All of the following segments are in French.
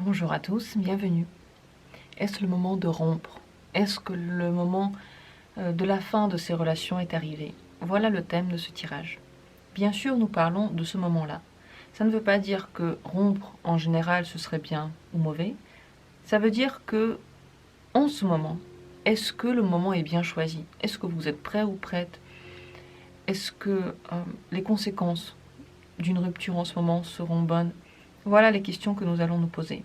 Bonjour à tous, bienvenue. Est-ce le moment de rompre? Est-ce que le moment de la fin de ces relations est arrivé? Voilà le thème de ce tirage. Bien sûr, nous parlons de ce moment-là. Ça ne veut pas dire que rompre en général ce serait bien ou mauvais. Ça veut dire que en ce moment, est-ce que le moment est bien choisi? Est-ce que vous êtes prêt ou prête? Est-ce que les conséquences d'une rupture en ce moment seront bonnes? Voilà les questions que nous allons nous poser.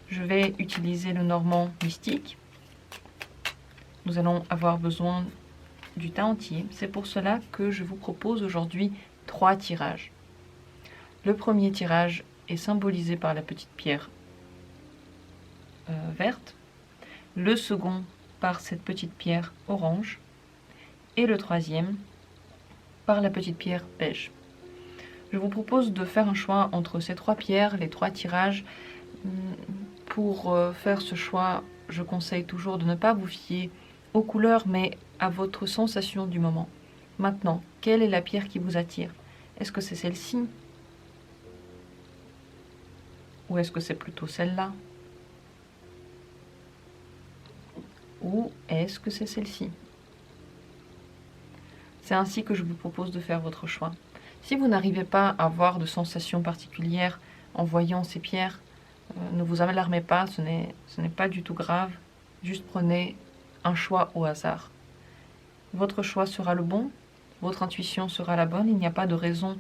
Je vais utiliser le normand mystique. Nous allons avoir besoin du tas entier. C'est pour cela que je vous propose aujourd'hui 3 tirages. Le premier tirage est symbolisé par la petite pierre verte, le second par cette petite pierre orange et le troisième par la petite pierre beige. Je vous propose de faire un choix entre ces 3 pierres, les 3 tirages. Pour faire ce choix, je conseille toujours de ne pas vous fier aux couleurs, mais à votre sensation du moment. Maintenant, quelle est la pierre qui vous attire? Est-ce que c'est celle-ci? Ou est-ce que c'est plutôt celle-là? Ou est-ce que c'est celle-ci? C'est ainsi que je vous propose de faire votre choix. Si vous n'arrivez pas à avoir de sensation particulière en voyant ces pierres, ne vous alarmez pas, ce n'est pas du tout grave. Juste prenez un choix au hasard. Votre choix sera le bon, votre intuition sera la bonne, il n'y a pas de raison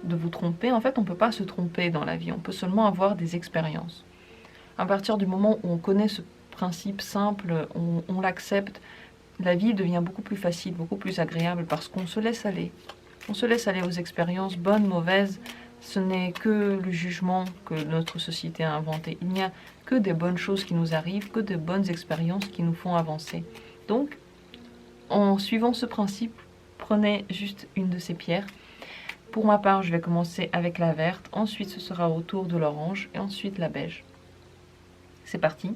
de vous tromper. En fait, on ne peut pas se tromper dans la vie, on peut seulement avoir des expériences. À partir du moment où on connaît ce principe simple, on l'accepte, la vie devient beaucoup plus facile, beaucoup plus agréable parce qu'on se laisse aller. On se laisse aller aux expériences, bonnes, mauvaises. Ce n'est que le jugement que notre société a inventé. Il n'y a que des bonnes choses qui nous arrivent, que de bonnes expériences qui nous font avancer. Donc, en suivant ce principe, prenez juste une de ces pierres. Pour ma part, je vais commencer avec la verte, ensuite ce sera au tour de l'orange et ensuite la beige. C'est parti.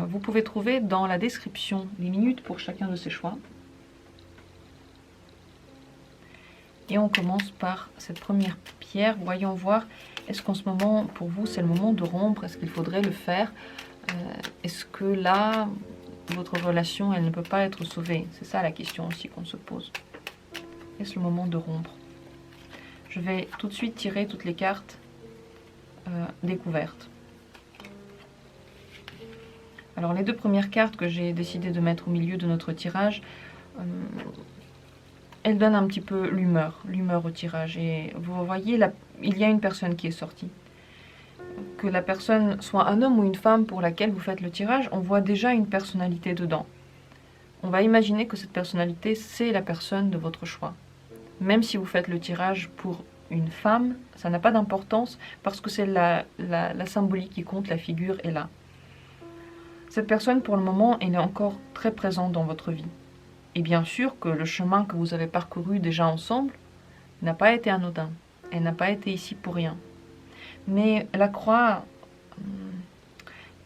Vous pouvez trouver dans la description les minutes pour chacun de ces choix. Et on commence par cette première pierre. Voyons voir, est-ce qu'en ce moment, pour vous, c'est le moment de rompre? Est-ce qu'il faudrait le faire? Est-ce que là, votre relation, elle ne peut pas être sauvée? C'est ça la question aussi qu'on se pose. Est-ce le moment de rompre? Je vais tout de suite tirer toutes les cartes découvertes. Alors les 2 premières cartes que j'ai décidé de mettre au milieu de notre tirage, elle donne un petit peu l'humeur au tirage. Et vous voyez, là, il y a une personne qui est sortie. Que la personne soit un homme ou une femme pour laquelle vous faites le tirage, on voit déjà une personnalité dedans. On va imaginer que cette personnalité, c'est la personne de votre choix. Même si vous faites le tirage pour une femme, ça n'a pas d'importance parce que c'est la symbolique qui compte, la figure est là. Cette personne, pour le moment, elle est encore très présente dans votre vie. Et bien sûr que le chemin que vous avez parcouru déjà ensemble n'a pas été anodin. Elle n'a pas été ici pour rien. Mais la croix,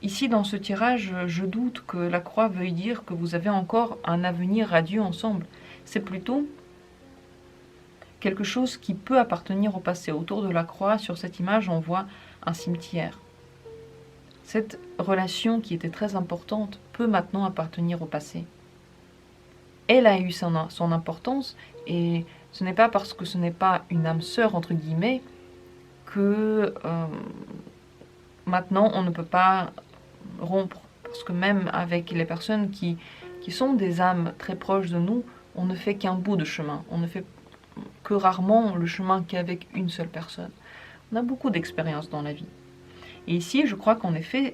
ici dans ce tirage, je doute que la croix veuille dire que vous avez encore un avenir radieux ensemble. C'est plutôt quelque chose qui peut appartenir au passé. Autour de la croix, sur cette image, on voit un cimetière. Cette relation qui était très importante peut maintenant appartenir au passé. Elle a eu son importance, et ce n'est pas parce que ce n'est pas une âme sœur, entre guillemets, que maintenant on ne peut pas rompre. Parce que même avec les personnes qui sont des âmes très proches de nous, on ne fait qu'un bout de chemin. On ne fait que rarement le chemin qu'avec une seule personne. On a beaucoup d'expériences dans la vie. Et ici, je crois qu'en effet,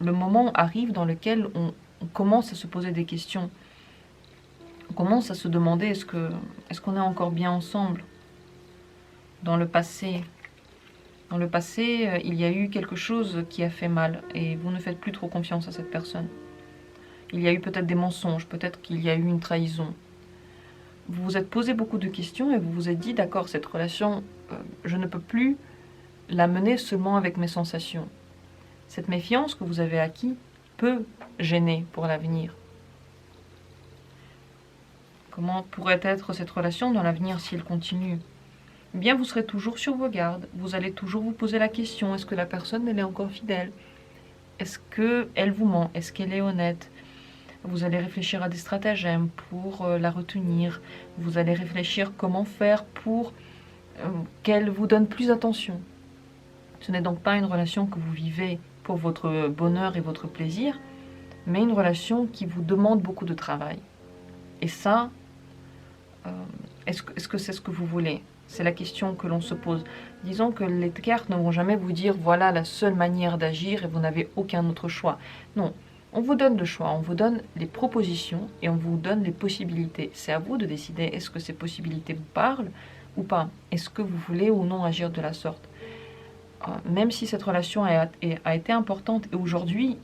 le moment arrive dans lequel on commence à se poser des questions. On commence à se demander, est-ce qu'on est encore bien ensemble? Dans le passé, il y a eu quelque chose qui a fait mal et vous ne faites plus trop confiance à cette personne. Il y a eu peut-être des mensonges, peut-être qu'il y a eu une trahison. Vous vous êtes posé beaucoup de questions et vous vous êtes dit, d'accord, cette relation, je ne peux plus la mener seulement avec mes sensations. Cette méfiance que vous avez acquis peut gêner pour l'avenir. Comment pourrait être cette relation dans l'avenir si elle continue? eh bien vous serez toujours sur vos gardes. Vous allez toujours vous poser la question, est-ce que la personne, elle est encore fidèle? Est-ce qu'elle vous ment? Est-ce qu'elle est honnête? Vous allez réfléchir à des stratagèmes pour la retenir. Vous allez réfléchir comment faire pour qu'elle vous donne plus d'attention. Ce n'est donc pas une relation que vous vivez pour votre bonheur et votre plaisir, mais une relation qui vous demande beaucoup de travail. Et ça, est-ce que c'est ce que vous voulez? C'est la question que l'on se pose. Disons que les cartes ne vont jamais vous dire voilà la seule manière d'agir et vous n'avez aucun autre choix. Non, on vous donne le choix, on vous donne les propositions et on vous donne les possibilités. C'est à vous de décider est-ce que ces possibilités vous parlent ou pas. Est-ce que vous voulez ou non agir de la sorte. Même si cette relation a été importante et aujourd'hui,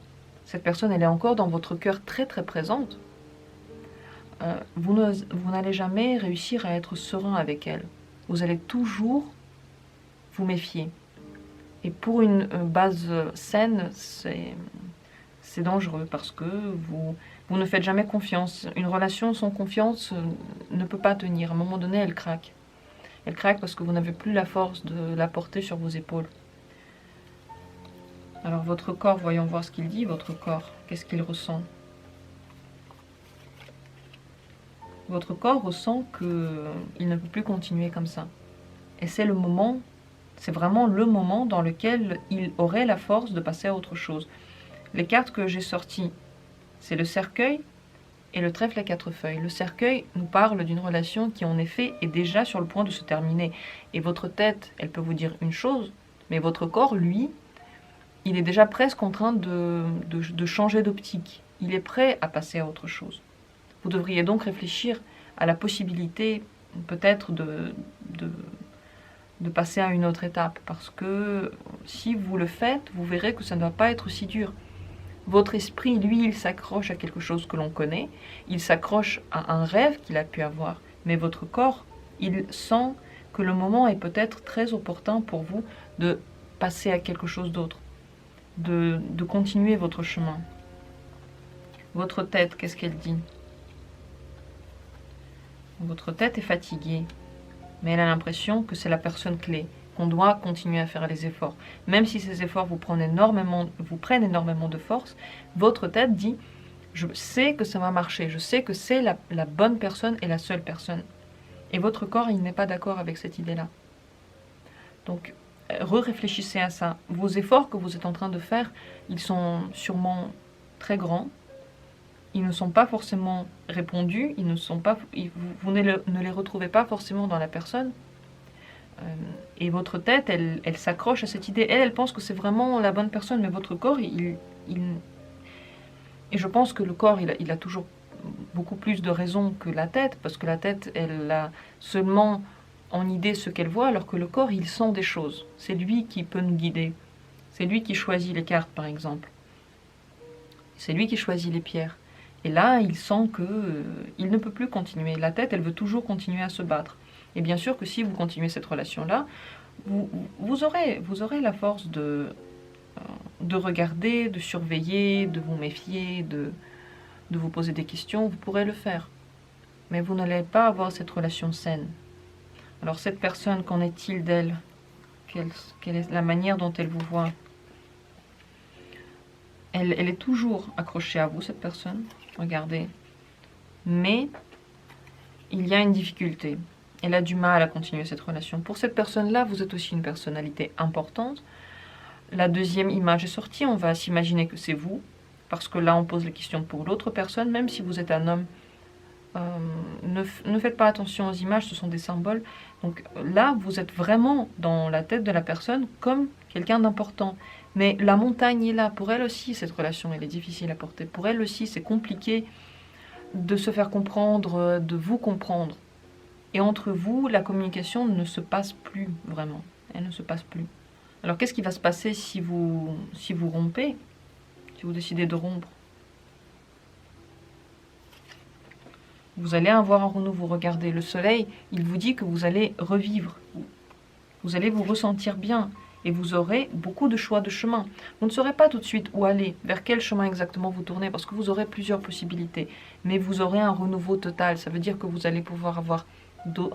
cette personne elle est encore dans votre cœur très très présente, vous n'allez jamais réussir à être serein avec elle. Vous allez toujours vous méfier. Et pour une base saine, c'est dangereux parce que vous ne faites jamais confiance. Une relation sans confiance ne peut pas tenir. À un moment donné, elle craque. Elle craque parce que vous n'avez plus la force de la porter sur vos épaules. Alors votre corps, voyons voir ce qu'il dit, votre corps. Qu'est-ce qu'il ressent? Votre corps ressent qu'il ne peut plus continuer comme ça. Et c'est le moment, c'est vraiment le moment dans lequel il aurait la force de passer à autre chose. Les cartes que j'ai sorties, c'est le cercueil et le trèfle à 4 feuilles. Le cercueil nous parle d'une relation qui en effet est déjà sur le point de se terminer. Et votre tête, elle peut vous dire une chose, mais votre corps, lui, il est déjà presque en train de changer d'optique. Il est prêt à passer à autre chose. Vous devriez donc réfléchir à la possibilité peut-être de passer à une autre étape. Parce que si vous le faites, vous verrez que ça ne va pas être si dur. Votre esprit, lui, il s'accroche à quelque chose que l'on connaît. Il s'accroche à un rêve qu'il a pu avoir. Mais votre corps, il sent que le moment est peut-être très opportun pour vous de passer à quelque chose d'autre. De continuer votre chemin. Votre tête, qu'est-ce qu'elle dit? Votre tête est fatiguée, mais elle a l'impression que c'est la personne clé, qu'on doit continuer à faire les efforts. Même si ces efforts vous prennent énormément de force, votre tête dit « je sais que ça va marcher, je sais que c'est la bonne personne et la seule personne ». Et votre corps, il n'est pas d'accord avec cette idée-là. Donc, réfléchissez à ça. Vos efforts que vous êtes en train de faire, ils sont sûrement très grands. Ils ne sont pas forcément répondus, vous ne les retrouvez pas forcément dans la personne. Et votre tête, elle s'accroche à cette idée. Elle pense que c'est vraiment la bonne personne, mais votre corps, et je pense que le corps, il a toujours beaucoup plus de raison que la tête, parce que la tête, elle a seulement en idée ce qu'elle voit, alors que le corps, il sent des choses. C'est lui qui peut nous guider. C'est lui qui choisit les cartes, par exemple. C'est lui qui choisit les pierres. Et là, il sent qu'il ne peut plus continuer. La tête, elle veut toujours continuer à se battre. Et bien sûr que si vous continuez cette relation-là, vous aurez la force de regarder, de surveiller, de vous méfier, de vous poser des questions. Vous pourrez le faire. Mais vous n'allez pas avoir cette relation saine. Alors cette personne, qu'en est-il d'elle? Quelle est la manière dont elle vous voit? Elle est toujours accrochée à vous, cette personne. Regardez. Mais il y a une difficulté. Elle a du mal à continuer cette relation. Pour cette personne-là, vous êtes aussi une personnalité importante. La deuxième image est sortie. On va s'imaginer que c'est vous. Parce que là, on pose les questions pour l'autre personne. Même si vous êtes un homme, ne faites pas attention aux images. Ce sont des symboles. Donc là, vous êtes vraiment dans la tête de la personne comme quelqu'un d'important. Mais la montagne est là. Pour elle aussi, cette relation, elle est difficile à porter. Pour elle aussi, c'est compliqué de se faire comprendre, de vous comprendre. Et entre vous, la communication ne se passe plus vraiment. Elle ne se passe plus. Alors, qu'est-ce qui va se passer si vous rompez? Si vous décidez de rompre? Vous allez avoir un renouveau. Regardez, le soleil, il vous dit que vous allez revivre. Vous allez vous ressentir bien. Et vous aurez beaucoup de choix de chemin. Vous ne saurez pas tout de suite où aller, vers quel chemin exactement vous tourner, parce que vous aurez plusieurs possibilités. Mais vous aurez un renouveau total. Ça veut dire que vous allez pouvoir avoir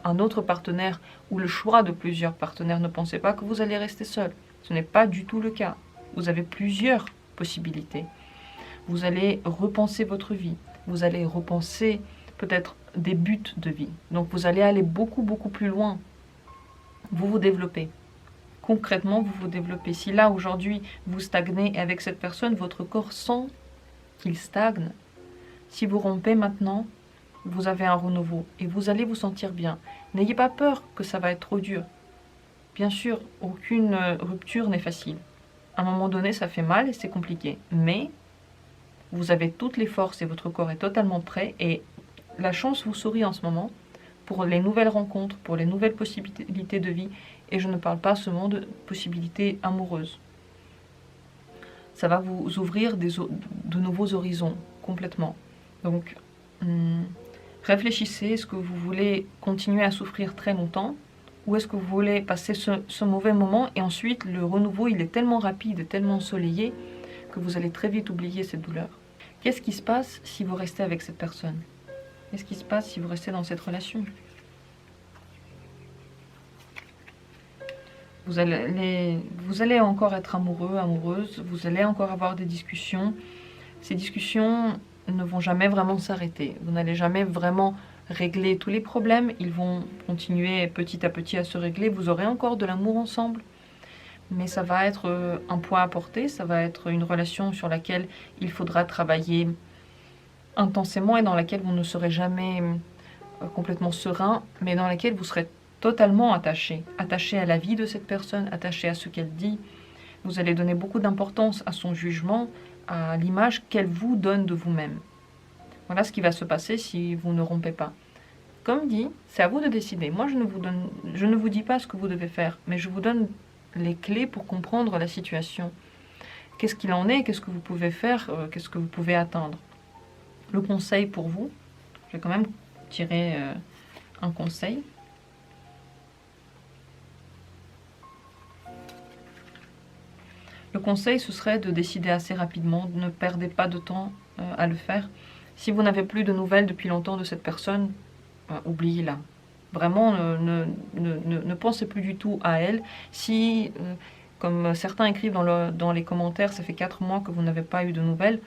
un autre partenaire ou le choix de plusieurs partenaires, ne pensez pas que vous allez rester seul. Ce n'est pas du tout le cas. Vous avez plusieurs possibilités. Vous allez repenser votre vie. Vous allez repenser peut-être des buts de vie. Donc vous allez aller beaucoup, beaucoup plus loin. Vous vous développez. Concrètement, vous vous développez. Si là, aujourd'hui, vous stagnez avec cette personne, votre corps sent qu'il stagne. Si vous rompez maintenant, vous avez un renouveau et vous allez vous sentir bien. N'ayez pas peur que ça va être trop dur. Bien sûr, aucune rupture n'est facile. À un moment donné, ça fait mal et c'est compliqué. Mais vous avez toutes les forces et votre corps est totalement prêt. Et la chance vous sourit en ce moment pour les nouvelles rencontres, pour les nouvelles possibilités de vie. Et je ne parle pas seulement de possibilités amoureuses. Ça va vous ouvrir de nouveaux horizons, complètement. Donc, réfléchissez, est-ce que vous voulez continuer à souffrir très longtemps ou est-ce que vous voulez passer ce mauvais moment et ensuite le renouveau, il est tellement rapide et tellement ensoleillé que vous allez très vite oublier cette douleur. Qu'est-ce qui se passe si vous restez avec cette personne? Qu'est-ce qui se passe si vous restez dans cette relation? Vous allez encore être amoureux, amoureuse, vous allez encore avoir des discussions. Ces discussions ne vont jamais vraiment s'arrêter. Vous n'allez jamais vraiment régler tous les problèmes. Ils vont continuer petit à petit à se régler. Vous aurez encore de l'amour ensemble. Mais ça va être un poids à porter. Ça va être une relation sur laquelle il faudra travailler intensément et dans laquelle vous ne serez jamais complètement serein, mais dans laquelle vous serez totalement attaché. Attaché à la vie de cette personne, attaché à ce qu'elle dit. Vous allez donner beaucoup d'importance à son jugement, à l'image qu'elle vous donne de vous-même. Voilà ce qui va se passer si vous ne rompez pas. Comme dit, c'est à vous de décider. Moi, je ne vous dis pas ce que vous devez faire, mais je vous donne les clés pour comprendre la situation. Qu'est-ce qu'il en est, qu'est-ce que vous pouvez faire, qu'est-ce que vous pouvez atteindre. Le conseil pour vous, je vais quand même tirer un conseil. Le conseil, ce serait de décider assez rapidement, ne perdez pas de temps à le faire. Si vous n'avez plus de nouvelles depuis longtemps de cette personne, oubliez-la. Vraiment, ne pensez plus du tout à elle. Si, comme certains écrivent dans les commentaires, ça fait 4 mois que vous n'avez pas eu de nouvelles,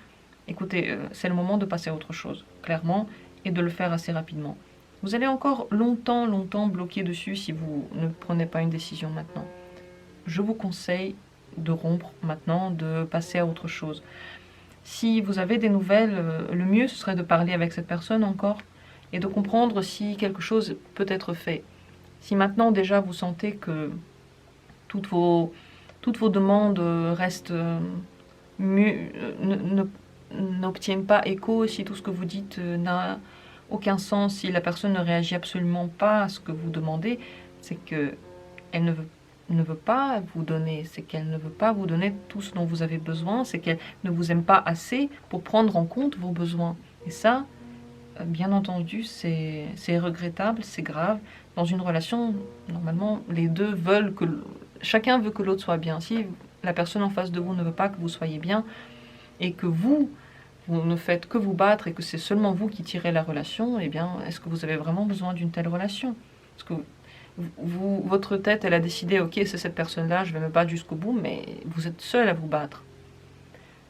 écoutez, c'est le moment de passer à autre chose, clairement, et de le faire assez rapidement. Vous allez encore longtemps bloquer dessus si vous ne prenez pas une décision maintenant. Je vous conseille de rompre maintenant, de passer à autre chose. Si vous avez des nouvelles, le mieux ce serait de parler avec cette personne encore et de comprendre si quelque chose peut être fait. Si maintenant déjà vous sentez que toutes vos demandes restent n'obtiennent pas écho, si tout ce que vous dites n'a aucun sens, si la personne ne réagit absolument pas à ce que vous demandez, c'est que elle ne veut pas vous donner, c'est qu'elle ne veut pas vous donner tout ce dont vous avez besoin, c'est qu'elle ne vous aime pas assez pour prendre en compte vos besoins. Et ça, bien entendu, c'est regrettable, c'est grave. Dans une relation, normalement, les deux veulent que... Chacun veut que l'autre soit bien. Si la personne en face de vous ne veut pas que vous soyez bien, et que vous ne faites que vous battre, et que c'est seulement vous qui tirez la relation, eh bien, est-ce que vous avez vraiment besoin d'une telle relation? Parce que votre tête, elle a décidé, ok, c'est cette personne-là, je vais me battre jusqu'au bout, mais vous êtes seul à vous battre.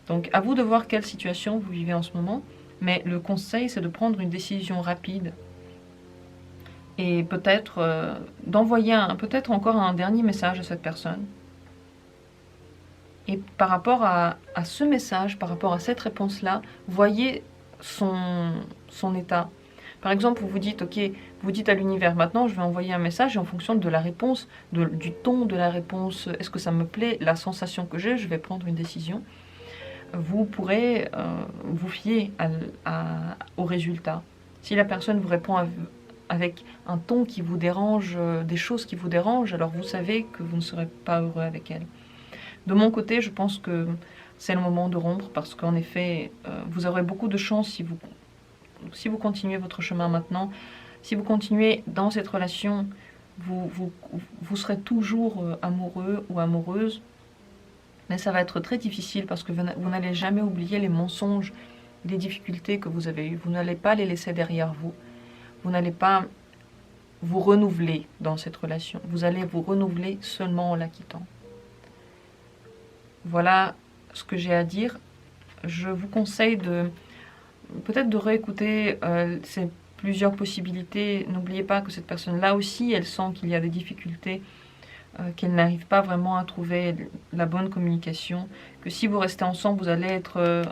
Donc, à vous de voir quelle situation vous vivez en ce moment, mais le conseil, c'est de prendre une décision rapide et peut-être d'envoyer peut-être encore un dernier message à cette personne. Et par rapport à ce message, par rapport à cette réponse-là, voyez son état. Par exemple, vous dites, ok, vous dites à l'univers, maintenant je vais envoyer un message et en fonction de la réponse, du ton de la réponse, est-ce que ça me plaît, la sensation que j'ai, je vais prendre une décision. Vous pourrez vous fier au résultat. Si la personne vous répond avec un ton qui vous dérange, des choses qui vous dérangent, alors vous savez que vous ne serez pas heureux avec elle. De mon côté, je pense que c'est le moment de rompre parce qu'en effet, vous aurez beaucoup de chance si vous continuez votre chemin maintenant. Si vous continuez dans cette relation, vous serez toujours amoureux ou amoureuse. Mais ça va être très difficile parce que vous n'allez jamais oublier les mensonges, les difficultés que vous avez eues. Vous n'allez pas les laisser derrière vous. Vous n'allez pas vous renouveler dans cette relation. Vous allez vous renouveler seulement en la quittant. Voilà ce que j'ai à dire. Je vous conseille de peut-être de réécouter ces plusieurs possibilités. N'oubliez pas que cette personne-là aussi, elle sent qu'il y a des difficultés, qu'elle n'arrive pas vraiment à trouver la bonne communication, que si vous restez ensemble, vous allez être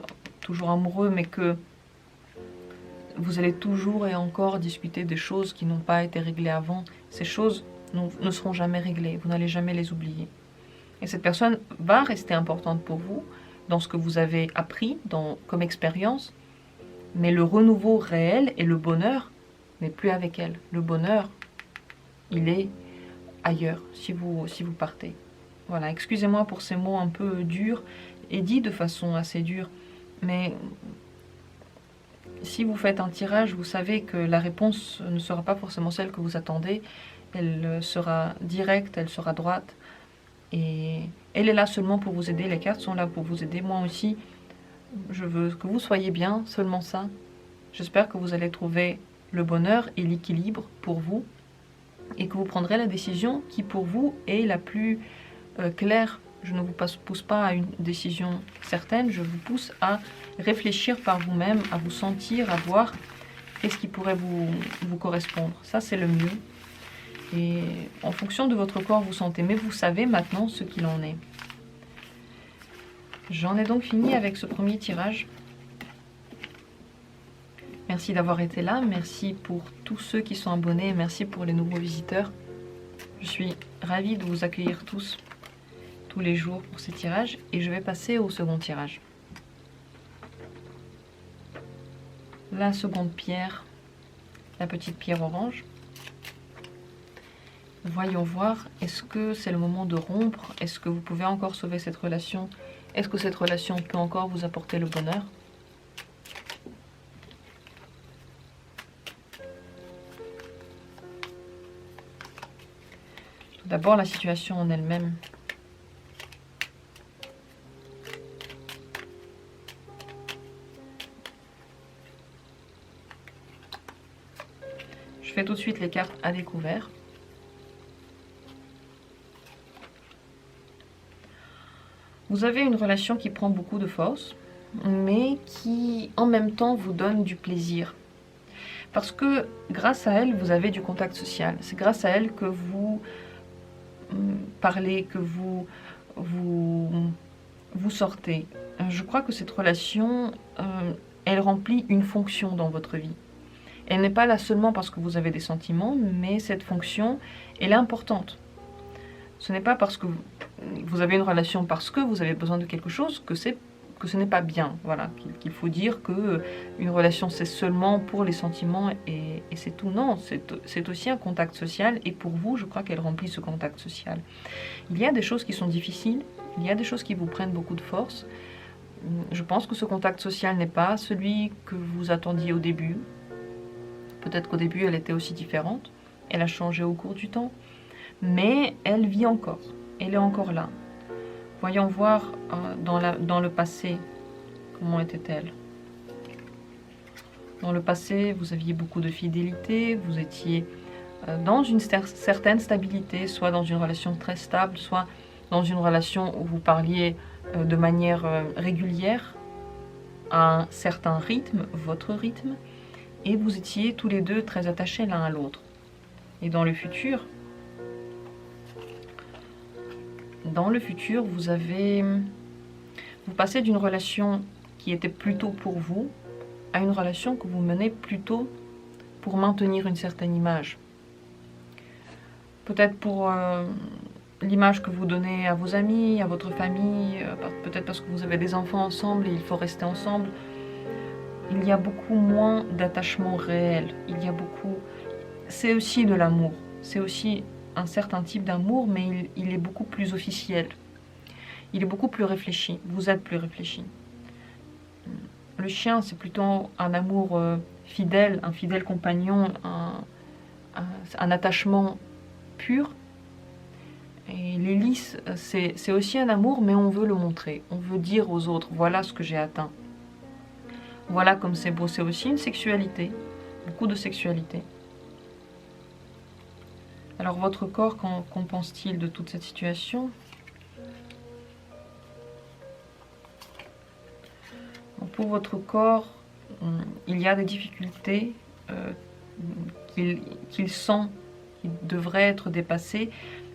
toujours amoureux, mais que vous allez toujours et encore discuter des choses qui n'ont pas été réglées avant. Ces choses ne seront jamais réglées, vous n'allez jamais les oublier. Et cette personne va rester importante pour vous, dans ce que vous avez appris comme expérience, mais le renouveau réel et le bonheur n'est plus avec elle. Le bonheur, il est ailleurs, si vous partez. Voilà, excusez-moi pour ces mots un peu durs, et dits de façon assez dure, mais si vous faites un tirage, vous savez que la réponse ne sera pas forcément celle que vous attendez, elle sera directe, elle sera droite, et elle est là seulement pour vous aider, les cartes sont là pour vous aider, moi aussi. Je veux que vous soyez bien, seulement ça. J'espère que vous allez trouver le bonheur et l'équilibre pour vous et que vous prendrez la décision qui pour vous est la plus claire. Je ne vous pousse pas à une décision certaine, je vous pousse à réfléchir par vous-même, à vous sentir, à voir qu'est-ce qui pourrait vous correspondre. Ça, c'est le mieux. Et en fonction de votre corps, vous sentez, mais vous savez maintenant ce qu'il en est. J'en ai donc fini avec ce premier tirage. Merci d'avoir été là, merci pour tous ceux qui sont abonnés, merci pour les nouveaux visiteurs. Je suis ravie de vous accueillir tous les jours pour ces tirages et je vais passer au second tirage. La seconde pierre, la petite pierre orange. Voyons voir, est-ce que c'est le moment de rompre? Est-ce que vous pouvez encore sauver cette relation? Est-ce que cette relation peut encore vous apporter le bonheur? Tout d'abord, la situation en elle-même. Je fais tout de suite les cartes à découvert. Vous avez une relation qui prend beaucoup de force, mais qui en même temps vous donne du plaisir. Parce que grâce à elle, vous avez du contact social. C'est grâce à elle que vous parlez, que vous sortez. Je crois que cette relation, elle remplit une fonction dans votre vie. Elle n'est pas là seulement parce que vous avez des sentiments, mais cette fonction, elle est importante. Ce n'est pas parce que vous avez une relation parce que vous avez besoin de quelque chose que ce n'est pas bien. Voilà, qu'il faut dire que une relation c'est seulement pour les sentiments et c'est tout. Non, c'est aussi un contact social et pour vous, je crois qu'elle remplit ce contact social. Il y a des choses qui sont difficiles, il y a des choses qui vous prennent beaucoup de force. Je pense que ce contact social n'est pas celui que vous attendiez au début. Peut-être qu'au début, elle était aussi différente. Elle a changé au cours du temps. Mais elle vit encore. Elle est encore là. Voyons voir dans le passé, comment était-elle. Dans le passé, vous aviez beaucoup de fidélité, vous étiez dans une certaine stabilité, soit dans une relation très stable, soit dans une relation où vous parliez de manière régulière, à un certain rythme, votre rythme, et vous étiez tous les deux très attachés l'un à l'autre. Et dans le futur, vous passez d'une relation qui était plutôt pour vous à une relation que vous menez plutôt pour maintenir une certaine image. Peut-être pour l'image que vous donnez à vos amis, à votre famille, peut-être parce que vous avez des enfants ensemble et il faut rester ensemble. Il y a beaucoup moins d'attachement réel. C'est aussi de l'amour. C'est aussi un certain type d'amour, mais il est beaucoup plus officiel. Il est beaucoup plus réfléchi. Vous êtes plus réfléchi. Le chien, c'est plutôt un amour fidèle, un fidèle compagnon, un attachement pur. Et les lys, c'est aussi un amour, mais on veut le montrer. On veut dire aux autres, voilà ce que j'ai atteint. Voilà comme c'est beau. C'est aussi une sexualité, beaucoup de sexualité. Alors votre corps, qu'en pense-t-il de toute cette situation? Pour votre corps, il y a des difficultés qu'il sent, qui devraient être dépassées,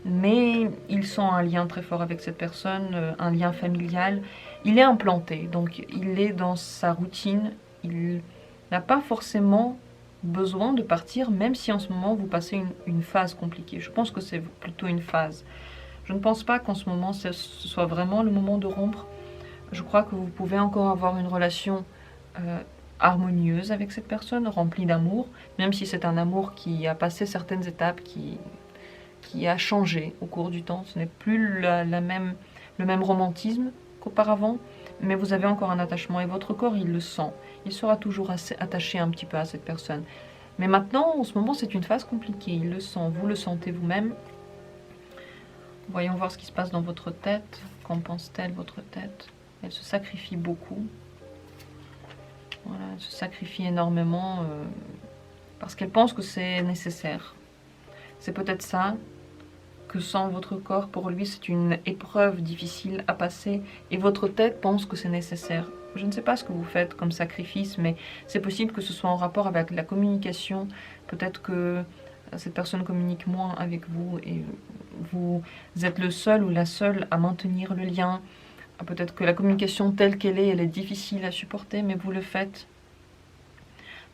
mais il sent un lien très fort avec cette personne, un lien familial. Il est implanté, donc il est dans sa routine, il n'a pas forcément besoin de partir, même si en ce moment vous passez une phase compliquée. Je pense que c'est plutôt une phase. Je ne pense pas qu'en ce moment ce soit vraiment le moment de rompre. Je crois que vous pouvez encore avoir une relation harmonieuse avec cette personne, remplie d'amour, même si c'est un amour qui a passé certaines étapes, qui a changé au cours du temps. Ce n'est plus le même romantisme qu'auparavant, mais vous avez encore un attachement et votre corps, il le sent. Il sera toujours assez attaché un petit peu à cette personne. Mais maintenant, en ce moment, c'est une phase compliquée. Il le sent, vous le sentez vous-même. Voyons voir ce qui se passe dans votre tête. Qu'en pense-t-elle, votre tête? Elle se sacrifie beaucoup. Voilà, elle se sacrifie énormément parce qu'elle pense que c'est nécessaire. C'est peut-être ça que sent votre corps. Pour lui, c'est une épreuve difficile à passer et votre tête pense que c'est nécessaire. Je ne sais pas ce que vous faites comme sacrifice, mais c'est possible que ce soit en rapport avec la communication. Peut-être que cette personne communique moins avec vous et vous êtes le seul ou la seule à maintenir le lien. Peut-être que la communication telle qu'elle est, elle est difficile à supporter, mais vous le faites.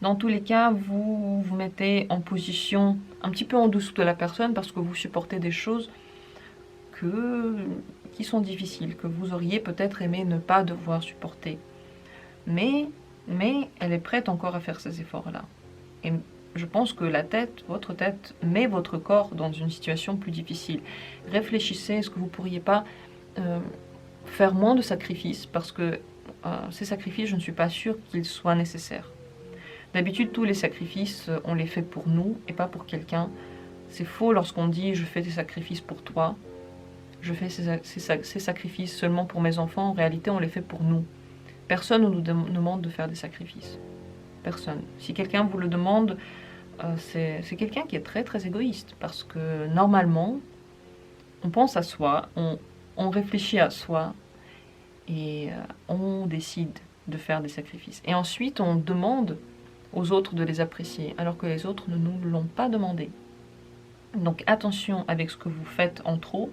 Dans tous les cas, vous vous mettez en position un petit peu en dessous de la personne parce que vous supportez des choses qui sont difficiles, que vous auriez peut-être aimé ne pas devoir supporter. Mais elle est prête encore à faire ces efforts-là. Et je pense que votre tête met votre corps dans une situation plus difficile. Réfléchissez, est-ce que vous ne pourriez pas faire moins de sacrifices, parce que ces sacrifices, je ne suis pas sûre qu'ils soient nécessaires. D'habitude, tous les sacrifices, on les fait pour nous et pas pour quelqu'un. C'est faux lorsqu'on dit « je fais des sacrifices pour toi », je fais ces sacrifices seulement pour mes enfants. En réalité, on les fait pour nous. Personne ne nous demande de faire des sacrifices. Personne. Si quelqu'un vous le demande, c'est quelqu'un qui est très très égoïste, parce que normalement, on pense à soi, on réfléchit à soi et on décide de faire des sacrifices. Et ensuite, on demande aux autres de les apprécier, alors que les autres ne nous l'ont pas demandé. Donc attention avec ce que vous faites en trop.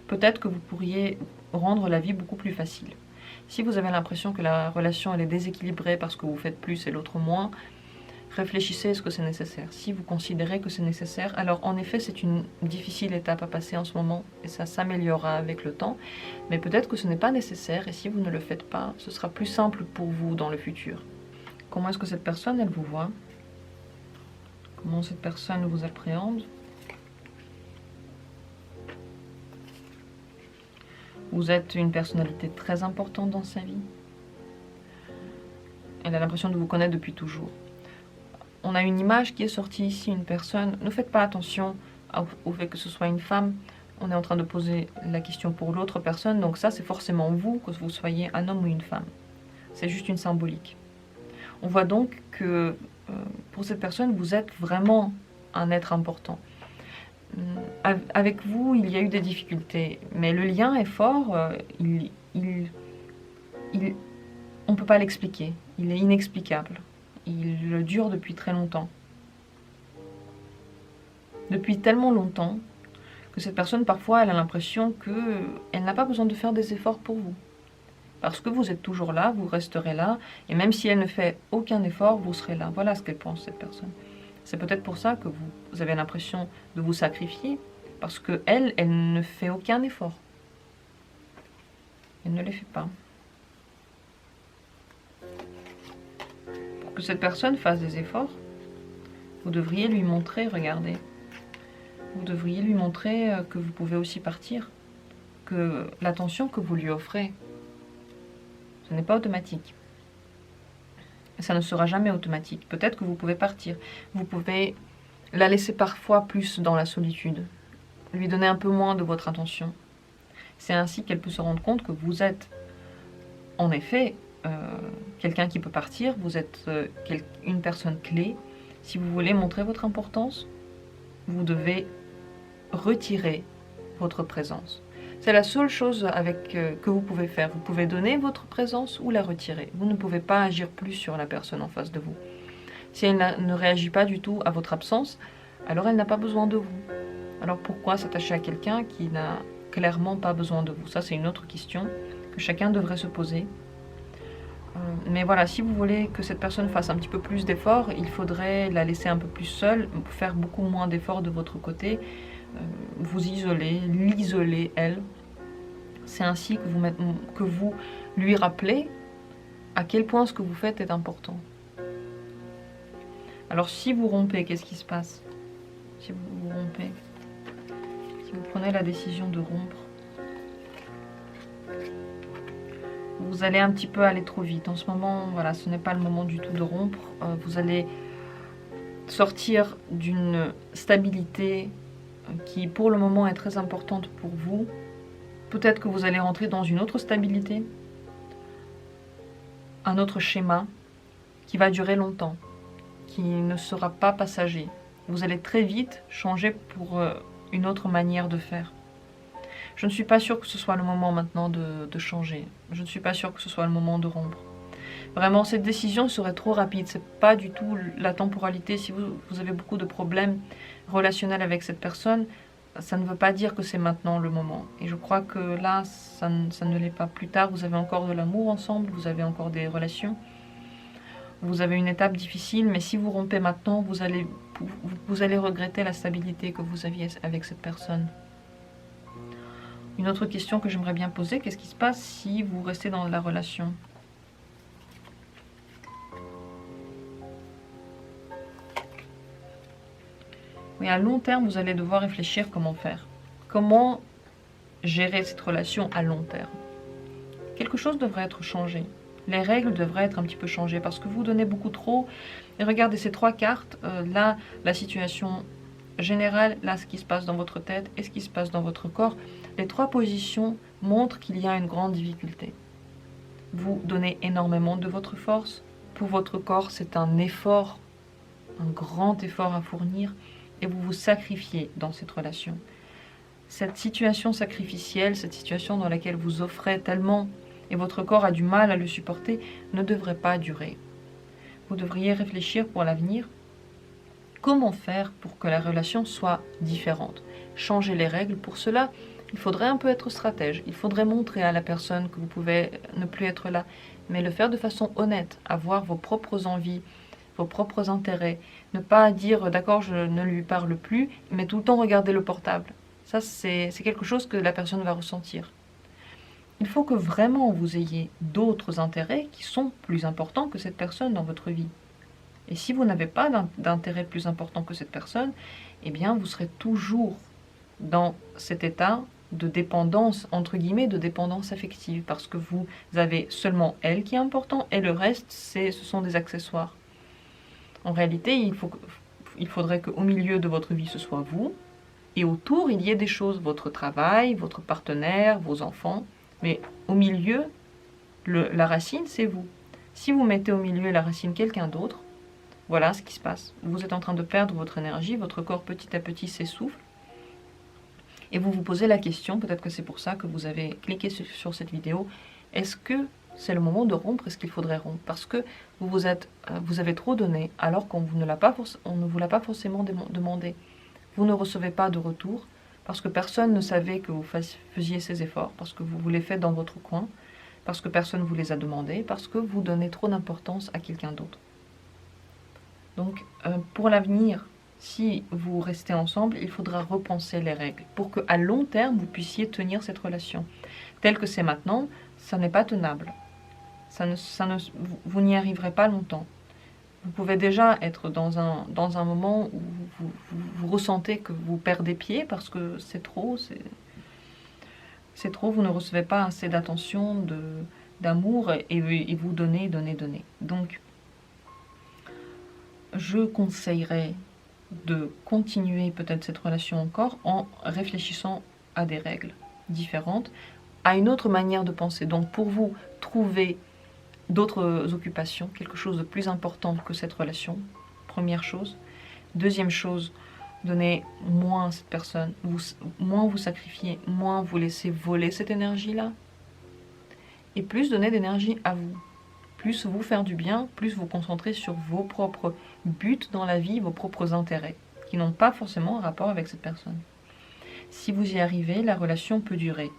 Peut-être que vous pourriez rendre la vie beaucoup plus facile. Si vous avez l'impression que la relation elle est déséquilibrée parce que vous faites plus et l'autre moins, réfléchissez, est-ce que c'est nécessaire? Si vous considérez que c'est nécessaire, alors en effet c'est une difficile étape à passer en ce moment et ça s'améliorera avec le temps, mais peut-être que ce n'est pas nécessaire et si vous ne le faites pas, ce sera plus simple pour vous dans le futur. Comment est-ce que cette personne, elle vous voit? Comment cette personne vous appréhende? Vous êtes une personnalité très importante dans sa vie. Elle a l'impression de vous connaître depuis toujours. On a une image qui est sortie ici, une personne. Ne faites pas attention au fait que ce soit une femme. On est en train de poser la question pour l'autre personne. Donc ça, c'est forcément vous, que vous soyez un homme ou une femme. C'est juste une symbolique. On voit donc que pour cette personne, vous êtes vraiment un être important. Avec vous, il y a eu des difficultés, mais le lien est fort, on ne peut pas l'expliquer, il est inexplicable, il dure depuis très longtemps. Depuis tellement longtemps que cette personne, parfois, elle a l'impression qu'elle n'a pas besoin de faire des efforts pour vous. Parce que vous êtes toujours là, vous resterez là, et même si elle ne fait aucun effort, vous serez là. Voilà ce qu'elle pense, cette personne. C'est peut-être pour ça que vous avez l'impression de vous sacrifier, parce qu'elle, elle ne fait aucun effort. Elle ne les fait pas. Pour que cette personne fasse des efforts, vous devriez lui montrer, regardez, vous devriez lui montrer que vous pouvez aussi partir, que l'attention que vous lui offrez, ce n'est pas automatique. Ça ne sera jamais automatique. Peut-être que vous pouvez partir. Vous pouvez la laisser parfois plus dans la solitude. Lui donner un peu moins de votre attention. C'est ainsi qu'elle peut se rendre compte que vous êtes, en effet, quelqu'un qui peut partir. Vous êtes une personne clé. Si vous voulez montrer votre importance, vous devez retirer votre présence. C'est la seule chose que vous pouvez faire. Vous pouvez donner votre présence ou la retirer. Vous ne pouvez pas agir plus sur la personne en face de vous. Si elle ne réagit pas du tout à votre absence, alors elle n'a pas besoin de vous. Alors pourquoi s'attacher à quelqu'un qui n'a clairement pas besoin de vous? Ça, c'est une autre question que chacun devrait se poser. Mais voilà, si vous voulez que cette personne fasse un petit peu plus d'efforts, il faudrait la laisser un peu plus seule, faire beaucoup moins d'efforts de votre côté, vous isoler, l'isoler, elle. C'est ainsi que vous lui rappelez à quel point ce que vous faites est important. Alors si vous rompez, qu'est-ce qui se passe? Si vous rompez, si vous prenez la décision de rompre, vous allez un petit peu aller trop vite. En ce moment, voilà, ce n'est pas le moment du tout de rompre. Vous allez sortir d'une stabilité qui, pour le moment, est très importante pour vous. Peut-être que vous allez rentrer dans une autre stabilité, un autre schéma qui va durer longtemps, qui ne sera pas passager. Vous allez très vite changer pour une autre manière de faire. Je ne suis pas sûre que ce soit le moment maintenant de changer. Je ne suis pas sûre que ce soit le moment de rompre. Vraiment, cette décision serait trop rapide. Ce n'est pas du tout la temporalité. Si vous avez beaucoup de problèmes relationnels avec cette personne, ça ne veut pas dire que c'est maintenant le moment. Et je crois que là, ça ne l'est pas. Plus tard, vous avez encore de l'amour ensemble, vous avez encore des relations. Vous avez une étape difficile, mais si vous rompez maintenant, vous allez regretter la stabilité que vous aviez avec cette personne. Une autre question que j'aimerais bien poser, qu'est-ce qui se passe si vous restez dans la relation? Mais à long terme, vous allez devoir réfléchir comment faire. Comment gérer cette relation à long terme? Quelque chose devrait être changé. Les règles devraient être un petit peu changées parce que vous donnez beaucoup trop. Et regardez ces trois cartes, là, la situation générale, là, ce qui se passe dans votre tête et ce qui se passe dans votre corps. Les trois positions montrent qu'il y a une grande difficulté. Vous donnez énormément de votre force. Pour votre corps, c'est un effort, un grand effort à fournir. Et vous vous sacrifiez dans cette relation. Cette situation sacrificielle, cette situation dans laquelle vous offrez tellement et votre corps a du mal à le supporter, ne devrait pas durer. Vous devriez réfléchir pour l'avenir. Comment faire pour que la relation soit différente? Changer les règles. Pour cela, il faudrait un peu être stratège. Il faudrait montrer à la personne que vous pouvez ne plus être là, mais le faire de façon honnête, avoir vos propres envies, vos propres intérêts. Ne pas dire d'accord, je ne lui parle plus, mais tout le temps regarder le portable. Ça, c'est quelque chose que la personne va ressentir. Il faut que vraiment vous ayez d'autres intérêts qui sont plus importants que cette personne dans votre vie. Et si vous n'avez pas d'intérêt plus important que cette personne, eh bien, vous serez toujours dans cet état de dépendance, entre guillemets, de dépendance affective, parce que vous avez seulement elle qui est important et le reste, ce sont des accessoires. En réalité, il faudrait qu'au milieu de votre vie, ce soit vous, et autour, il y ait des choses, votre travail, votre partenaire, vos enfants, mais au milieu, la racine, c'est vous. Si vous mettez au milieu la racine quelqu'un d'autre, voilà ce qui se passe. Vous êtes en train de perdre votre énergie, votre corps petit à petit s'essouffle, et vous vous posez la question, peut-être que c'est pour ça que vous avez cliqué sur cette vidéo, est-ce que c'est le moment de rompre? Est-ce qu'il faudrait rompre? Parce que vous avez trop donné alors qu'on ne vous l'a pas forcément demandé. Vous ne recevez pas de retour parce que personne ne savait que vous faisiez ces efforts, parce que vous les faites dans votre coin, parce que personne ne vous les a demandés, parce que vous donnez trop d'importance à quelqu'un d'autre. Donc, pour l'avenir, si vous restez ensemble, il faudra repenser les règles pour qu'à long terme, vous puissiez tenir cette relation. Tel que c'est maintenant, ça n'est pas tenable. Vous n'y arriverez pas longtemps. Vous pouvez déjà être dans un moment où vous ressentez que vous perdez pied parce que c'est trop, vous ne recevez pas assez d'attention, d'amour et vous donnez. Donc, je conseillerais de continuer peut-être cette relation encore en réfléchissant à des règles différentes, à une autre manière de penser. Donc pour vous, trouver d'autres occupations, quelque chose de plus important que cette relation, première chose. Deuxième chose, donnez moins à cette personne, moins vous sacrifiez, moins vous laissez voler cette énergie-là, et plus donner d'énergie à vous. Plus vous faire du bien, plus vous concentrer sur vos propres buts dans la vie, vos propres intérêts, qui n'ont pas forcément un rapport avec cette personne. Si vous y arrivez, la relation peut durer.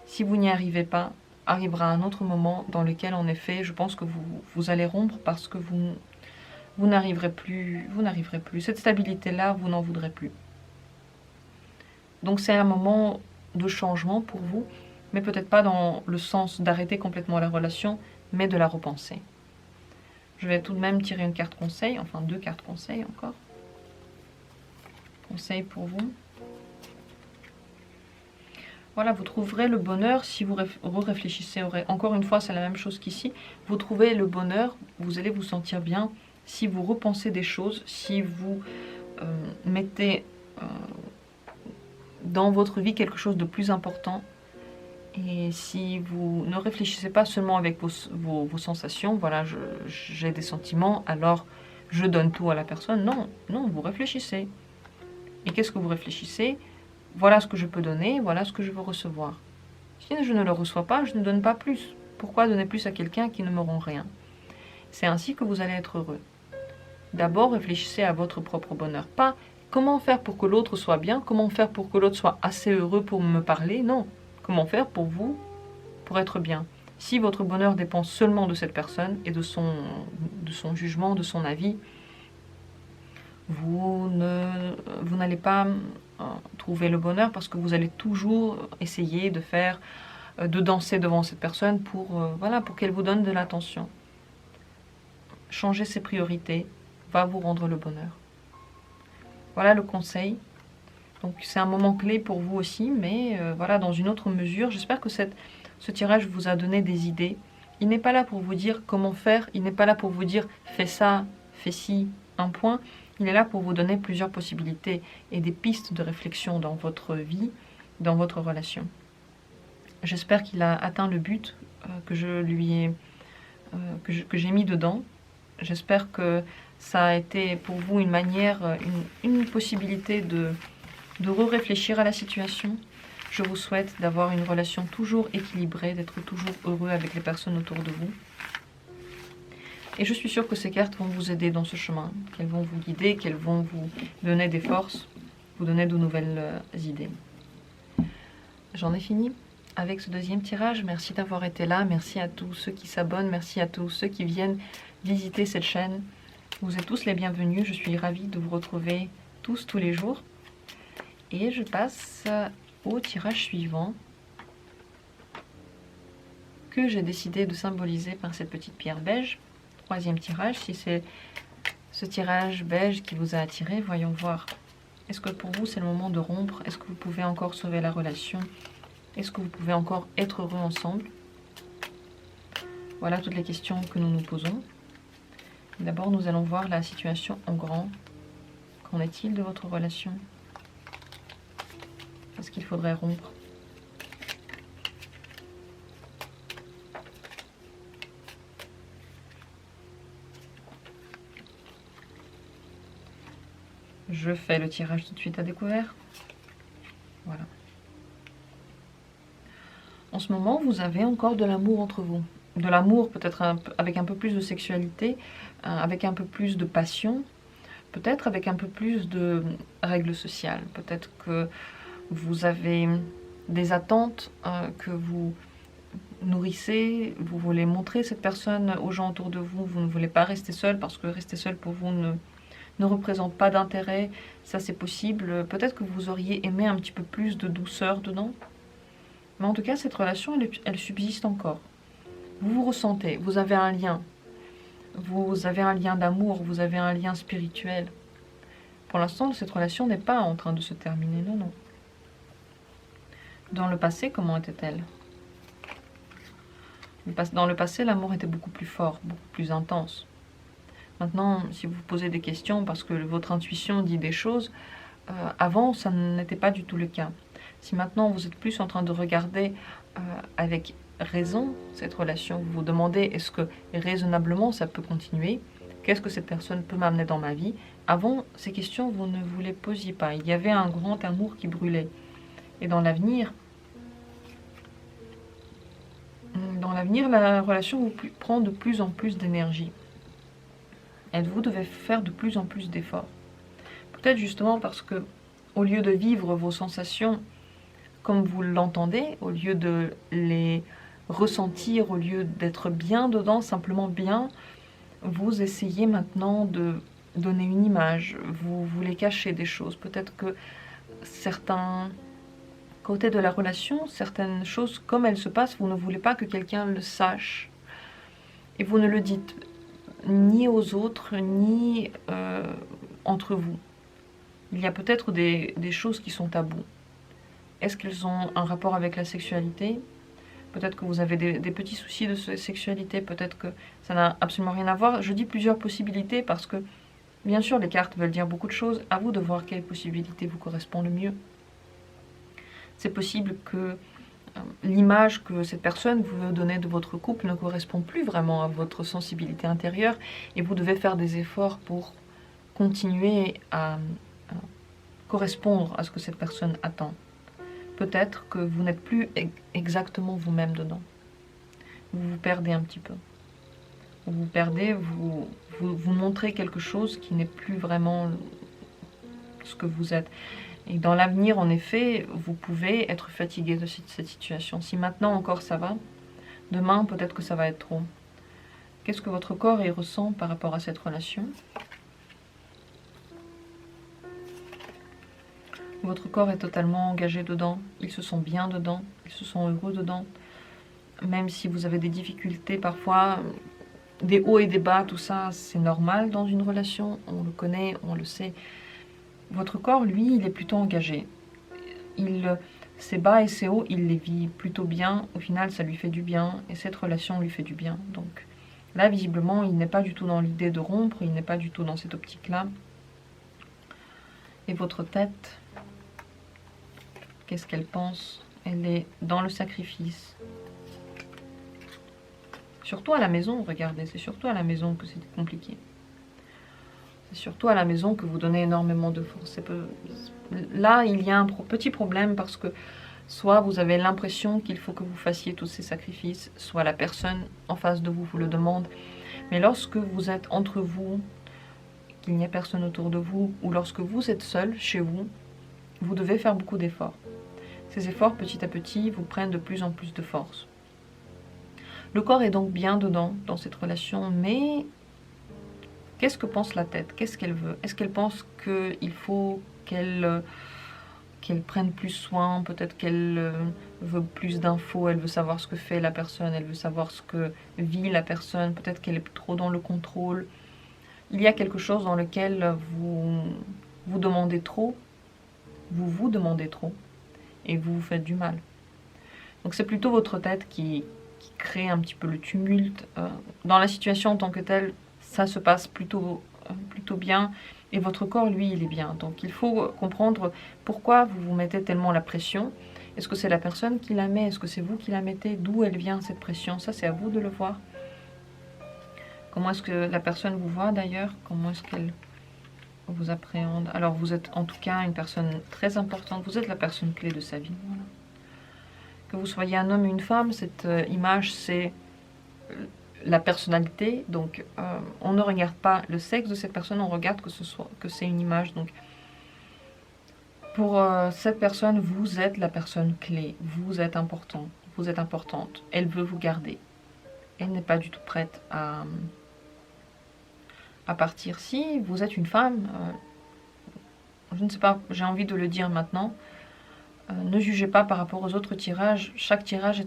Si vous n'y arrivez pas, arrivera un autre moment dans lequel, en effet, je pense que vous allez rompre parce que vous n'arriverez plus. Cette stabilité-là, vous n'en voudrez plus. Donc c'est un moment de changement pour vous, mais peut-être pas dans le sens d'arrêter complètement la relation, mais de la repenser. Je vais tout de même tirer une carte conseil, enfin 2 cartes conseil encore. Conseil pour vous. Voilà, vous trouverez le bonheur si vous réfléchissez. Encore une fois, c'est la même chose qu'ici. Vous trouvez le bonheur, vous allez vous sentir bien si vous repensez des choses, si vous mettez dans votre vie quelque chose de plus important. Et si vous ne réfléchissez pas seulement avec vos sensations, voilà, j'ai des sentiments, alors je donne tout à la personne. Non, non, vous réfléchissez. Et qu'est-ce que vous réfléchissez? Voilà ce que je peux donner, voilà ce que je veux recevoir. Si je ne le reçois pas, je ne donne pas plus. Pourquoi donner plus à quelqu'un qui ne me rend rien? C'est ainsi que vous allez être heureux. D'abord, réfléchissez à votre propre bonheur. Pas comment faire pour que l'autre soit bien, comment faire pour que l'autre soit assez heureux pour me parler. Non. Comment faire pour vous, pour être bien? Si votre bonheur dépend seulement de cette personne et de son jugement, de son avis, vous n'allez pas trouver le bonheur parce que vous allez toujours essayer de danser devant cette personne pour qu'elle vous donne de l'attention. Changer ses priorités va vous rendre le bonheur. Voilà le conseil. Donc c'est un moment clé pour vous aussi, mais voilà, dans une autre mesure. J'espère que ce tirage vous a donné des idées. Il n'est pas là pour vous dire comment faire, il n'est pas là pour vous dire fais ça, fais ci, un point. Il est là pour vous donner plusieurs possibilités et des pistes de réflexion dans votre vie, dans votre relation. J'espère qu'il a atteint le but que j'ai mis dedans. J'espère que ça a été pour vous une manière, une possibilité de réfléchir à la situation. Je vous souhaite d'avoir une relation toujours équilibrée, d'être toujours heureux avec les personnes autour de vous. Et je suis sûre que ces cartes vont vous aider dans ce chemin, qu'elles vont vous guider, qu'elles vont vous donner des forces, vous donner de nouvelles idées. J'en ai fini avec ce deuxième tirage. Merci d'avoir été là. Merci à tous ceux qui s'abonnent. Merci à tous ceux qui viennent visiter cette chaîne. Vous êtes tous les bienvenus. Je suis ravie de vous retrouver tous les jours. Et je passe au tirage suivant que j'ai décidé de symboliser par cette petite pierre beige. Troisième tirage, si c'est ce tirage beige qui vous a attiré, voyons voir. Est-ce que pour vous c'est le moment de rompre? Est-ce que vous pouvez encore sauver la relation? Est-ce que vous pouvez encore être heureux ensemble? Voilà toutes les questions que nous nous posons. D'abord, nous allons voir la situation en grand. Qu'en est-il de votre relation? Est-ce qu'il faudrait rompre? Je fais le tirage tout de suite à découvert. Voilà. En ce moment, vous avez encore de l'amour entre vous. De l'amour peut-être avec un peu plus de sexualité, avec un peu plus de passion, peut-être avec un peu plus de règles sociales. Peut-être que vous avez des attentes que vous nourrissez, vous voulez montrer cette personne aux gens autour de vous, vous ne voulez pas rester seul parce que rester seul pour vous ne représente pas d'intérêt, ça c'est possible. Peut-être que vous auriez aimé un petit peu plus de douceur dedans. Mais en tout cas, cette relation, elle subsiste encore. Vous vous ressentez, vous avez un lien. Vous avez un lien d'amour, vous avez un lien spirituel. Pour l'instant, cette relation n'est pas en train de se terminer, non, non. Dans le passé, comment était-elle? Dans le passé, l'amour était beaucoup plus fort, beaucoup plus intense. Maintenant, si vous vous posez des questions parce que votre intuition dit des choses, avant, ça n'était pas du tout le cas. Si maintenant, vous êtes plus en train de regarder avec raison cette relation, vous vous demandez est-ce que raisonnablement ça peut continuer? Qu'est-ce que cette personne peut m'amener dans ma vie? Avant, ces questions, vous ne vous les posiez pas. Il y avait un grand amour qui brûlait. Et dans l'avenir, la relation vous prend de plus en plus d'énergie. Et vous devez faire de plus en plus d'efforts. Peut-être justement parce que, au lieu de vivre vos sensations comme vous l'entendez, au lieu de les ressentir, au lieu d'être bien dedans, simplement bien, vous essayez maintenant de donner une image, vous voulez cacher des choses. Peut-être que certains côtés de la relation, certaines choses comme elles se passent, vous ne voulez pas que quelqu'un le sache. Et vous ne le dites ni aux autres, ni entre vous. Il y a peut-être des choses qui sont tabous. Est-ce qu'elles ont un rapport avec la sexualité? Peut-être que vous avez des petits soucis de sexualité, peut-être que ça n'a absolument rien à voir. Je dis plusieurs possibilités parce que, bien sûr, les cartes veulent dire beaucoup de choses. À vous de voir quelle possibilité vous correspond le mieux. C'est possible que l'image que cette personne veut donner de votre couple ne correspond plus vraiment à votre sensibilité intérieure et vous devez faire des efforts pour continuer à correspondre à ce que cette personne attend. Peut-être que vous n'êtes plus exactement vous-même dedans. Vous vous perdez un petit peu. Vous vous perdez, vous montrez quelque chose qui n'est plus vraiment ce que vous êtes. Et dans l'avenir, en effet, vous pouvez être fatigué de cette situation. Si maintenant encore ça va, demain peut-être que ça va être trop. Qu'est-ce que votre corps y ressent par rapport à cette relation? Votre corps est totalement engagé dedans, ils se sentent bien dedans, ils se sentent heureux dedans. Même si vous avez des difficultés parfois, des hauts et des bas, tout ça, c'est normal dans une relation, on le connaît, on le sait. Votre corps, lui, il est plutôt engagé. Ses bas et ses hauts, il les vit plutôt bien. Au final, ça lui fait du bien et cette relation lui fait du bien. Donc là, visiblement, il n'est pas du tout dans l'idée de rompre, il n'est pas du tout dans cette optique-là. Et votre tête, qu'est-ce qu'elle pense? Elle est dans le sacrifice. Surtout à la maison, regardez, c'est surtout à la maison que c'est compliqué. C'est surtout à la maison que vous donnez énormément de force. Là, il y a un petit problème parce que soit vous avez l'impression qu'il faut que vous fassiez tous ces sacrifices, soit la personne en face de vous vous le demande. Mais lorsque vous êtes entre vous, qu'il n'y a personne autour de vous, ou lorsque vous êtes seul chez vous, vous devez faire beaucoup d'efforts. Ces efforts, petit à petit, vous prennent de plus en plus de force. Le corps est donc bien dedans, dans cette relation, mais qu'est-ce que pense la tête? Qu'est-ce qu'elle veut? Est-ce qu'elle pense qu'il faut qu'elle prenne plus soin? Peut-être qu'elle veut plus d'infos, elle veut savoir ce que fait la personne, elle veut savoir ce que vit la personne, peut-être qu'elle est trop dans le contrôle. Il y a quelque chose dans lequel vous demandez trop, vous demandez trop, et vous vous faites du mal. Donc c'est plutôt votre tête qui crée un petit peu le tumulte. Dans la situation en tant que telle, ça se passe plutôt bien, et votre corps, lui, il est bien. Donc il faut comprendre pourquoi vous vous mettez tellement la pression. Est-ce que c'est la personne qui la met? Est-ce que c'est vous qui la mettez? D'où elle vient cette pression? Ça, c'est à vous de le voir. Comment est-ce que la personne vous voit d'ailleurs? Comment est-ce qu'elle vous appréhende? Alors vous êtes en tout cas une personne très importante, vous êtes la personne clé de sa vie. Voilà. Que vous soyez un homme ou une femme, cette image c'est la personnalité, donc on ne regarde pas le sexe de cette personne, on regarde que c'est une image. Donc pour cette personne, vous êtes la personne clé, vous êtes important, vous êtes importante, elle veut vous garder, elle n'est pas du tout prête à partir. Si vous êtes une femme, je ne sais pas, j'ai envie de le dire maintenant, ne jugez pas par rapport aux autres tirages, chaque tirage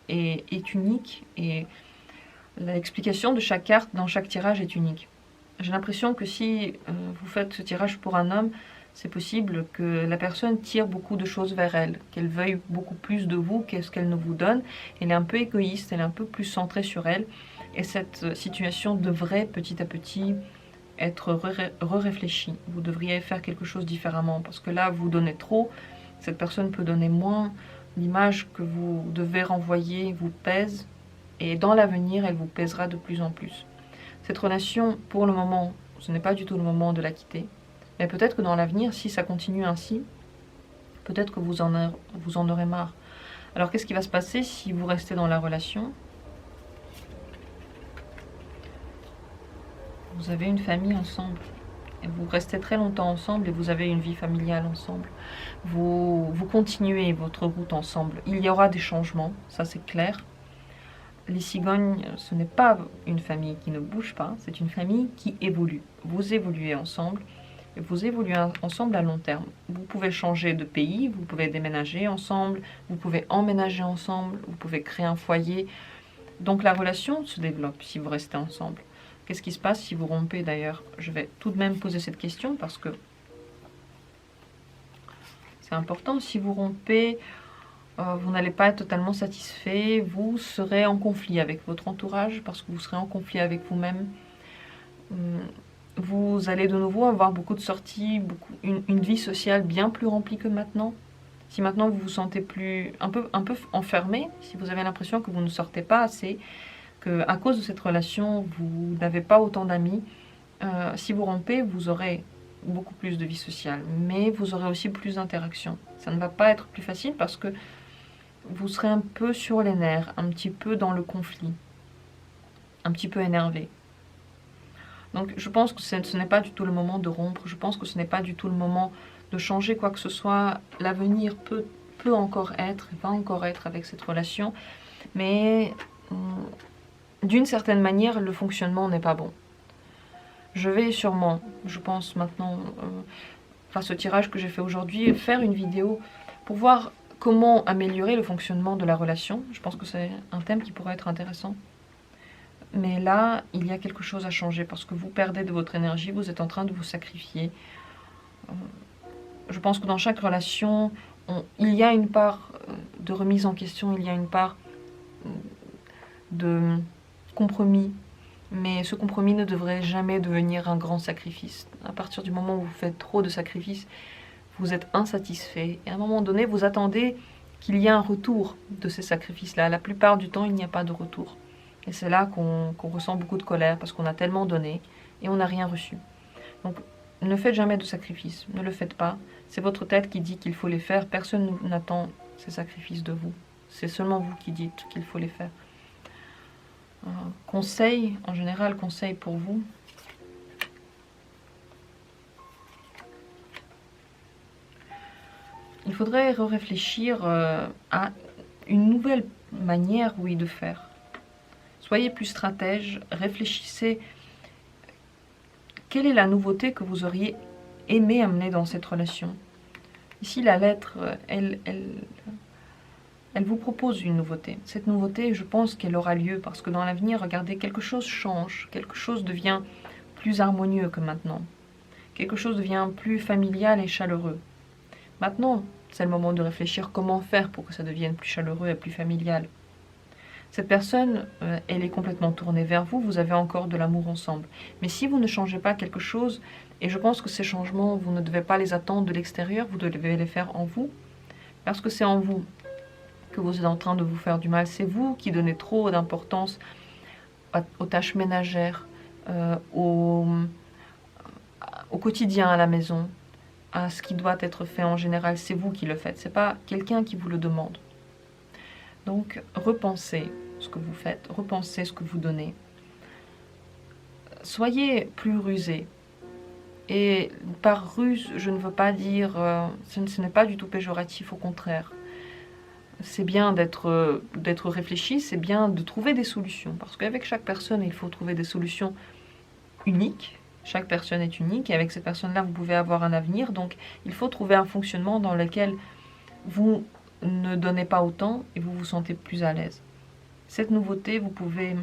est unique et l'explication de chaque carte dans chaque tirage est unique. J'ai l'impression que si vous faites ce tirage pour un homme, c'est possible que la personne tire beaucoup de choses vers elle, qu'elle veuille beaucoup plus de vous qu'est-ce qu'elle ne vous donne. Elle est un peu égoïste, elle est un peu plus centrée sur elle. Et cette situation devrait petit à petit être réfléchie. Vous devriez faire quelque chose différemment parce que là, vous donnez trop, cette personne peut donner moins. L'image que vous devez renvoyer vous pèse et dans l'avenir, elle vous pèsera de plus en plus. Cette relation, pour le moment, Ce n'est pas du tout le moment de la quitter. Mais peut-être que dans l'avenir, si ça continue ainsi, peut-être que vous en aurez marre. Alors qu'est-ce qui va se passer si vous restez dans la relation? Vous avez une famille ensemble. Et vous restez très longtemps ensemble et vous avez une vie familiale ensemble. Vous continuez votre route ensemble. Il y aura des changements, ça c'est clair. Les cigognes, ce n'est pas une famille qui ne bouge pas, c'est une famille qui évolue. Vous évoluez ensemble, et vous évoluez ensemble à long terme. Vous pouvez changer de pays, vous pouvez déménager ensemble, vous pouvez emménager ensemble, vous pouvez créer un foyer. Donc la relation se développe si vous restez ensemble. Qu'est-ce qui se passe si vous rompez d'ailleurs? Je vais tout de même poser cette question parce que c'est important. Si vous rompez, vous n'allez pas être totalement satisfait, vous serez en conflit avec votre entourage parce que vous serez en conflit avec vous-même. Vous allez de nouveau avoir beaucoup de sorties, une vie sociale bien plus remplie que maintenant. Si maintenant vous vous sentez un peu enfermé, si vous avez l'impression que vous ne sortez pas assez, qu'à cause de cette relation, vous n'avez pas autant d'amis, si vous rompez, vous aurez beaucoup plus de vie sociale, mais vous aurez aussi plus d'interactions. Ça ne va pas être plus facile parce que vous serez un peu sur les nerfs, un petit peu dans le conflit, un petit peu énervé. Donc je pense que ce n'est pas du tout le moment de rompre, je pense que ce n'est pas du tout le moment de changer quoi que ce soit. L'avenir peut encore être, va encore être avec cette relation, mais d'une certaine manière, le fonctionnement n'est pas bon. Je vais sûrement, je pense maintenant, face au tirage que j'ai fait aujourd'hui, faire une vidéo pour voir comment améliorer le fonctionnement de la relation. Je pense que c'est un thème qui pourrait être intéressant. Mais là, il y a quelque chose à changer parce que vous perdez de votre énergie, vous êtes en train de vous sacrifier. Je pense que dans chaque relation, il y a une part de remise en question, il y a une part de compromis. Mais ce compromis ne devrait jamais devenir un grand sacrifice. À partir du moment où vous faites trop de sacrifices, vous êtes insatisfait. Et à un moment donné, vous attendez qu'il y ait un retour de ces sacrifices-là. La plupart du temps, il n'y a pas de retour. Et c'est là qu'on ressent beaucoup de colère, parce qu'on a tellement donné et on n'a rien reçu. Donc, ne faites jamais de sacrifices. Ne le faites pas. C'est votre tête qui dit qu'il faut les faire. Personne n'attend ces sacrifices de vous. C'est seulement vous qui dites qu'il faut les faire. Conseil, en général, conseil pour vous. Il faudrait réfléchir à une nouvelle manière, oui, de faire. Soyez plus stratège, réfléchissez. Quelle est la nouveauté que vous auriez aimé amener dans cette relation? Ici, la lettre, elle vous propose une nouveauté. Cette nouveauté, je pense qu'elle aura lieu parce que dans l'avenir, regardez, quelque chose change, quelque chose devient plus harmonieux que maintenant. Quelque chose devient plus familial et chaleureux. Maintenant, c'est le moment de réfléchir comment faire pour que ça devienne plus chaleureux et plus familial. Cette personne, elle est complètement tournée vers vous, vous avez encore de l'amour ensemble. Mais si vous ne changez pas quelque chose, et je pense que ces changements, vous ne devez pas les attendre de l'extérieur, vous devez les faire en vous, parce que c'est en vous que vous êtes en train de vous faire du mal. C'est vous qui donnez trop d'importance aux tâches ménagères, au quotidien à la maison, à ce qui doit être fait en général. C'est vous qui le faites, c'est pas quelqu'un qui vous le demande. Donc, repensez ce que vous faites, repensez ce que vous donnez. Soyez plus rusé. Et par ruse, je ne veux pas dire, ce n'est pas du tout péjoratif, au contraire. C'est bien d'être réfléchi, c'est bien de trouver des solutions. Parce qu'avec chaque personne, il faut trouver des solutions uniques. Chaque personne est unique et avec ces personnes-là, vous pouvez avoir un avenir. Donc, il faut trouver un fonctionnement dans lequel vous ne donnez pas autant et vous vous sentez plus à l'aise. Cette nouveauté, vous pouvez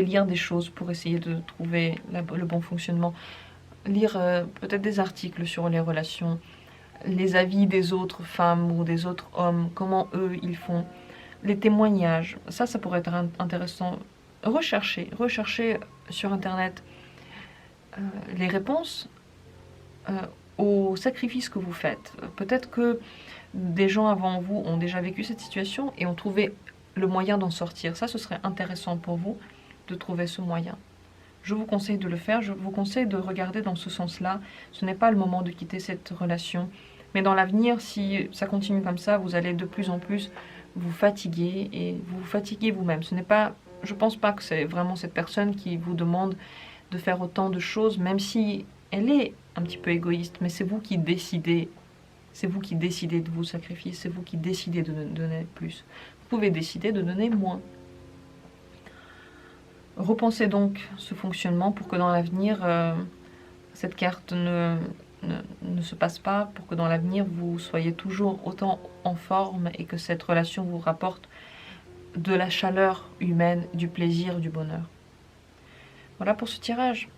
lire des choses pour essayer de trouver le bon fonctionnement. Lire peut-être des articles sur les relations, les avis des autres femmes ou des autres hommes, comment eux ils font, les témoignages. Ça pourrait être intéressant. Recherchez sur Internet les réponses aux sacrifices que vous faites. Peut-être que des gens avant vous ont déjà vécu cette situation et ont trouvé le moyen d'en sortir. Ça, ce serait intéressant pour vous de trouver ce moyen. je vous conseille de le faire, je vous conseille de regarder dans ce sens-là. Ce n'est pas le moment de quitter cette relation. Mais dans l'avenir, si ça continue comme ça, vous allez de plus en plus vous fatiguer et vous fatiguer vous-même. Ce n'est pas, je pense pas que c'est vraiment cette personne qui vous demande de faire autant de choses, même si elle est un petit peu égoïste, mais c'est vous qui décidez. C'est vous qui décidez de vous sacrifier, c'est vous qui décidez de donner plus. Vous pouvez décider de donner moins. Repensez donc ce fonctionnement pour que dans l'avenir, cette carte ne se passe pas, pour que dans l'avenir, vous soyez toujours autant en forme et que cette relation vous rapporte de la chaleur humaine, du plaisir, du bonheur. Voilà pour ce tirage.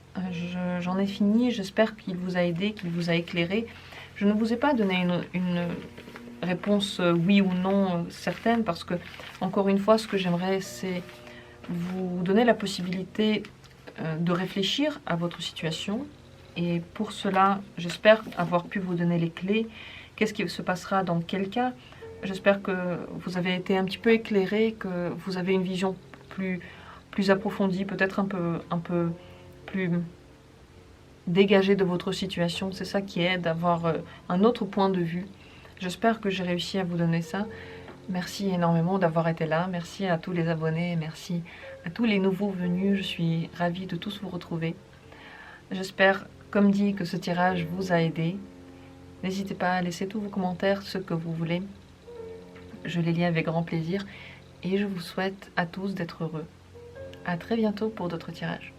J'en ai fini, j'espère qu'il vous a aidé, qu'il vous a éclairé. Je ne vous ai pas donné une réponse oui ou non certaine parce que, encore une fois, ce que j'aimerais, c'est vous donner la possibilité de réfléchir à votre situation. Et pour cela, j'espère avoir pu vous donner les clés. Qu'est-ce qui se passera dans quel cas? J'espère que vous avez été un petit peu éclairé, que vous avez une vision plus approfondie, peut-être un peu plus dégagée de votre situation. C'est ça qui aide d'avoir un autre point de vue. J'espère que j'ai réussi à vous donner ça. Merci énormément d'avoir été là. Merci à tous les abonnés. Merci à tous les nouveaux venus. Je suis ravie de tous vous retrouver. J'espère, comme dit, que ce tirage vous a aidé. N'hésitez pas à laisser tous vos commentaires, ce que vous voulez. Je les lis avec grand plaisir. Et je vous souhaite à tous d'être heureux. À très bientôt pour d'autres tirages.